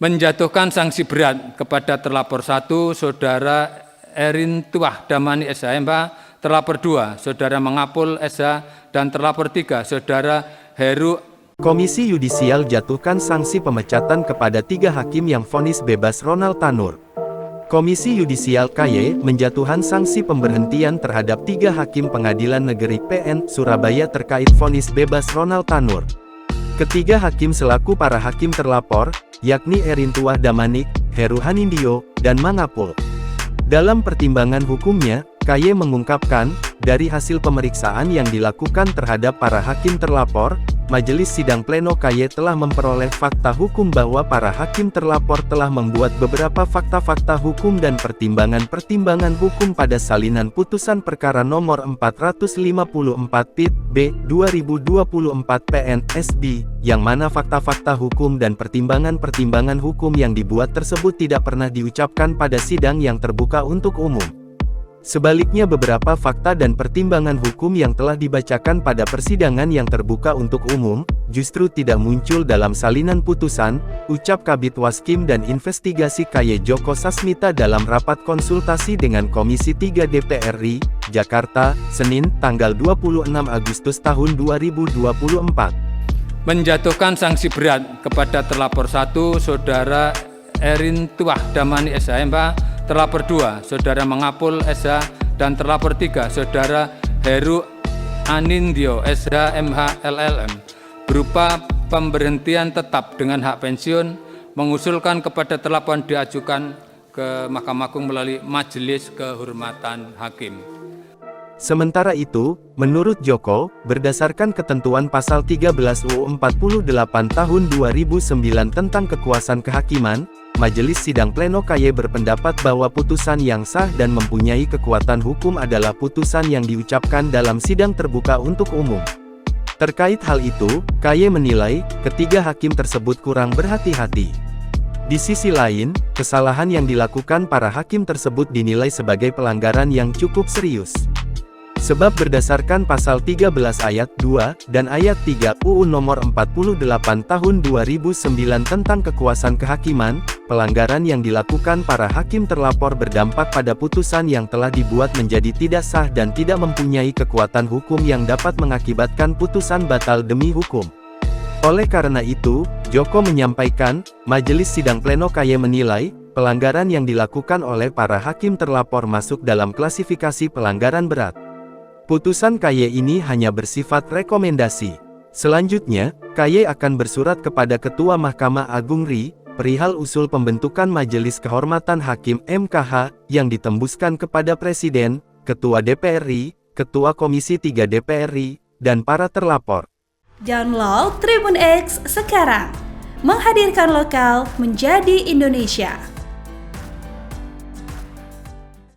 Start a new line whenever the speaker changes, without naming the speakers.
menjatuhkan sanksi berat kepada terlapor 1, Saudara Erintuah Damani SH, terlapor 2, Saudara Mangapul SH, dan terlapor 3, Saudara Heru.
Komisi Yudisial jatuhkan sanksi pemecatan kepada 3 hakim yang vonis bebas Ronald Tanur. Komisi Yudisial KY menjatuhkan sanksi pemberhentian terhadap 3 hakim Pengadilan Negeri PN Surabaya terkait vonis bebas Ronald Tanur. Ketiga hakim selaku para hakim terlapor, yakni Erintuah Damanik, Heru Hanindyo, dan Mangapul. Dalam pertimbangan hukumnya, KY mengungkapkan, dari hasil pemeriksaan yang dilakukan terhadap para hakim terlapor, Majelis Sidang Pleno KY telah memperoleh fakta hukum bahwa para hakim terlapor telah membuat beberapa fakta-fakta hukum dan pertimbangan-pertimbangan hukum pada salinan putusan perkara nomor 454 PIT-B 2024 PN-SB, yang mana fakta-fakta hukum dan pertimbangan-pertimbangan hukum yang dibuat tersebut tidak pernah diucapkan pada sidang yang terbuka untuk umum. Sebaliknya beberapa fakta dan pertimbangan hukum yang telah dibacakan pada persidangan yang terbuka untuk umum, justru tidak muncul dalam salinan putusan, ucap Kabid Waskim dan Investigasi KY Joko Sasmita dalam rapat konsultasi dengan Komisi 3 DPR RI, Jakarta, Senin, tanggal 26 Agustus tahun 2024.
Menjatuhkan sanksi berat kepada terlapor 1, Saudara Erintuah Damani SH, terlapor 2, Saudara Mangapul SH, dan terlapor 3, Saudara Heru Anindyo SH MH LLM, berupa pemberhentian tetap dengan hak pensiun, mengusulkan kepada terlapor diajukan ke Mahkamah Agung melalui Majelis Kehormatan Hakim.
Sementara itu, menurut Joko, berdasarkan ketentuan pasal 13 UU 48 tahun 2009 tentang kekuasaan kehakiman, Majelis Sidang Pleno KY berpendapat bahwa putusan yang sah dan mempunyai kekuatan hukum adalah putusan yang diucapkan dalam sidang terbuka untuk umum. Terkait hal itu, KY menilai, ketiga hakim tersebut kurang berhati-hati. Di sisi lain, kesalahan yang dilakukan para hakim tersebut dinilai sebagai pelanggaran yang cukup serius. Sebab berdasarkan pasal 13 ayat 2, dan ayat 3 UU nomor 48 tahun 2009 tentang kekuasaan kehakiman, pelanggaran yang dilakukan para hakim terlapor berdampak pada putusan yang telah dibuat menjadi tidak sah dan tidak mempunyai kekuatan hukum yang dapat mengakibatkan putusan batal demi hukum. Oleh karena itu, Joko menyampaikan, Majelis Sidang Pleno KY menilai, pelanggaran yang dilakukan oleh para hakim terlapor masuk dalam klasifikasi pelanggaran berat. Putusan KY ini hanya bersifat rekomendasi. Selanjutnya, KY akan bersurat kepada Ketua Mahkamah Agung RI, perihal usul pembentukan Majelis Kehormatan Hakim MKH, yang ditembuskan kepada Presiden, Ketua DPR RI, Ketua Komisi 3 DPR RI, dan para terlapor.
Download Tribun X sekarang, menghadirkan lokal menjadi Indonesia.